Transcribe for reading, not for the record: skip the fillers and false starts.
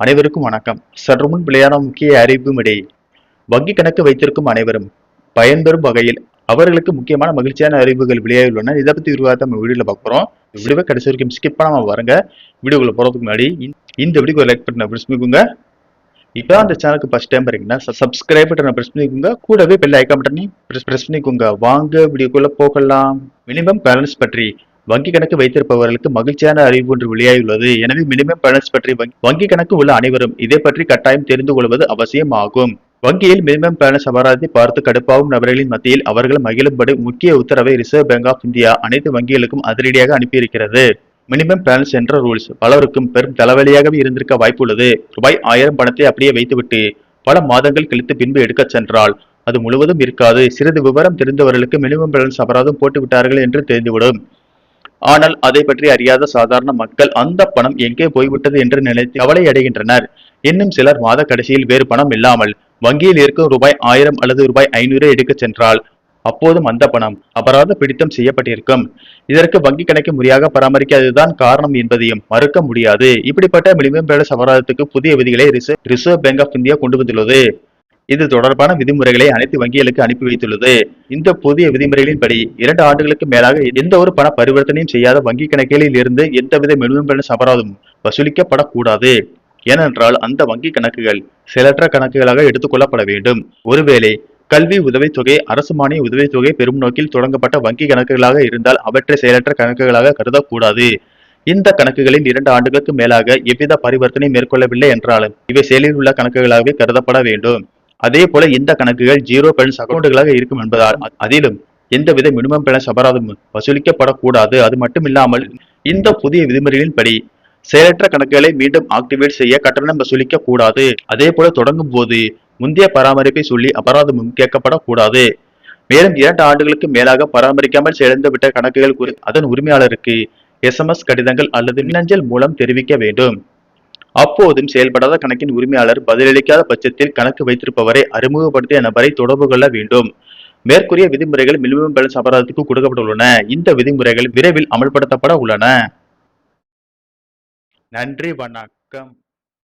அனைவருக்கும் வணக்கம். சற்று முன் வெளியான முக்கிய அறிவிப்பும் இடையே வங்கி கணக்கு வைத்திருக்கும் அனைவரும் பயன்பெறும் வகையில் அவர்களுக்கு முக்கியமான மகிழ்ச்சியான அறிவிப்புகள் வெளியாகியுள்ளன. இதை பத்தி விரிவாக நம்ம வீடியோல பார்க்குறோம். வீடியோவை கடைசி வரைக்கும் ஸ்கிப் பண்ணாம பாருங்க. வீடியோக்குள்ள போறதுக்கு முன்னாடி இந்த வீடியோ லைக் பண்ண பிரஸ் பண்ணிக்கோங்க. இப்போ அந்த சேனலுக்கு ஃபர்ஸ்ட் டைம் பாருங்கன்னா சப்ஸ்கிரைப் பட்டனை பிரஸ் பண்ணிக்கோங்க. கூடவே பெல் ஐகான் பட்டனையும் பிரஸ் பண்ணிக்கோங்க. வாங்க வீடியோக்குள்ள போகலாம். மினிமம் பேலன்ஸ் பற்றி வங்கி கணக்கு வைத்திருப்பவர்களுக்கு மகிழ்ச்சியான அறிவிப்பு ஒன்று வெளியாகியுள்ளது. எனவே மினிமம் பேலன்ஸ் பற்றி வங்கி கணக்கு உள்ள அனைவரும் இதை பற்றி கட்டாயம் தெரிந்து கொள்வது அவசியம் ஆகும். வங்கியில் மினிமம் பேலன்ஸ் அபராதத்தை பார்த்து கடுப்பாகும் நபர்களின் மத்தியில் அவர்கள் மகிழும்படி முக்கிய உத்தரவை ரிசர்வ் பேங்க் ஆஃப் இந்தியா அனைத்து வங்கிகளுக்கும் அதிரடியாக அனுப்பியிருக்கிறது. மினிமம் பேலன்ஸ் என்ற ரூல்ஸ் பலருக்கும் பெரும் தலைவலியாகவே இருந்திருக்க வாய்ப்புள்ளது. ரூபாய் 1000 பணத்தை அப்படியே வைத்துவிட்டு பல மாதங்கள் கழித்து பின்பு எடுக்க சென்றால் அது முழுவதும் இருக்காது. சிறிது விவரம் தெரிந்தவர்களுக்கு மினிமம் பேலன்ஸ் அபராதம் போட்டு விட்டார்கள் என்று தெரிந்துவிடும். ஆனால் அதை பற்றி அறியாத சாதாரண மக்கள் அந்த பணம் எங்கே போய்விட்டது என்று நினைத்து கவலை அடைகின்றனர். இன்னும் சிலர் மாத கடைசியில் வேறு பணம் இல்லாமல் வங்கியில் இருக்கும் ரூபாய் 1000 அல்லது ரூபாய் 500 எடுக்க சென்றால் அப்போதும் அந்த பணம் அபராத பிடித்தம் செய்யப்பட்டிருக்கும். இதற்கு வங்கி கணக்கு முறையாக பராமரிக்காததுதான் காரணம் என்பதையும் மறுக்க முடியாது. இப்படிப்பட்ட மினிமம் பேலன்ஸ் அபராதத்துக்கு புதிய விதிகளை ரிசர்வ் பேங்க் ஆஃப் இந்தியா கொண்டு வந்துள்ளது. இது தொடர்பான விதிமுறைகளை அனைத்து வங்கிகளுக்கு அனுப்பி வைத்துள்ளது. இந்த புதிய விதிமுறைகளின்படி 2 ஆண்டுகளுக்கு மேலாக எந்த ஒரு பண பரிவர்த்தனையும் செய்யாத வங்கி கணக்குகளில் இருந்து எந்தவித மினிமம் பேலன்ஸ் அபராதமும் வசூலிக்கப்படக்கூடாது. ஏனென்றால் அந்த வங்கி கணக்குகள் செயலற்ற கணக்குகளாக எடுத்துக் கொள்ளப்பட வேண்டும். ஒருவேளை கல்வி உதவித்தொகை, அரசு மானிய உதவித்தொகை பெரும் நோக்கில் தொடங்கப்பட்ட வங்கி கணக்குகளாக இருந்தால் அவற்றை செயலற்ற கணக்குகளாக கருதக்கூடாது. இந்த கணக்குகளில் 2 ஆண்டுகளுக்கு மேலாக எவ்வித பரிவர்த்தனை மேற்கொள்ளவில்லை என்றாலும் இவை செயலில் உள்ள கணக்குகளாகவே கருதப்பட வேண்டும். அதே போல இந்த கணக்குகள் ஜீரோ பேலன்ஸ் அக்கௌண்டுகளாக இருக்கும் என்பதால் அதிலும் எந்தவித மினிமம் பேலன்ஸ் அபராதமும் வசூலிக்கப்படக்கூடாது. அது மட்டுமில்லாமல் இந்த புதிய விதிமுறைகளின்படி செயலற்ற கணக்குகளை மீண்டும் ஆக்டிவேட் செய்ய கட்டணம் வசூலிக்க கூடாது. அதே போல தொடங்கும் போது முந்தைய பராமரிப்பை சொல்லி அபராதமும் கேட்கப்படக்கூடாது. மேலும் 2 ஆண்டுகளுக்கு மேலாக பராமரிக்காமல் செயலிழந்துவிட்ட கணக்குகள் குறித்து அதன் உரிமையாளருக்கு SMS கடிதங்கள் அல்லது மின்னஞ்சல் மூலம் தெரிவிக்க வேண்டும். அப்போதும் செயல்படாத கணக்கின் உரிமையாளர் பதிலளிக்காத பட்சத்தில் கணக்கு வைத்திருப்பவரை அறிமுகப்படுத்திய நபரை தொடர்பு கொள்ள வேண்டும். மேற்கூறிய விதிமுறைகள் மினிமம் பேலன்ஸ் அபராதத்துக்கு கொடுக்கப்பட்டுள்ளன. இந்த விதிமுறைகள் விரைவில் அமல்படுத்தப்பட உள்ளன. நன்றி, வணக்கம்.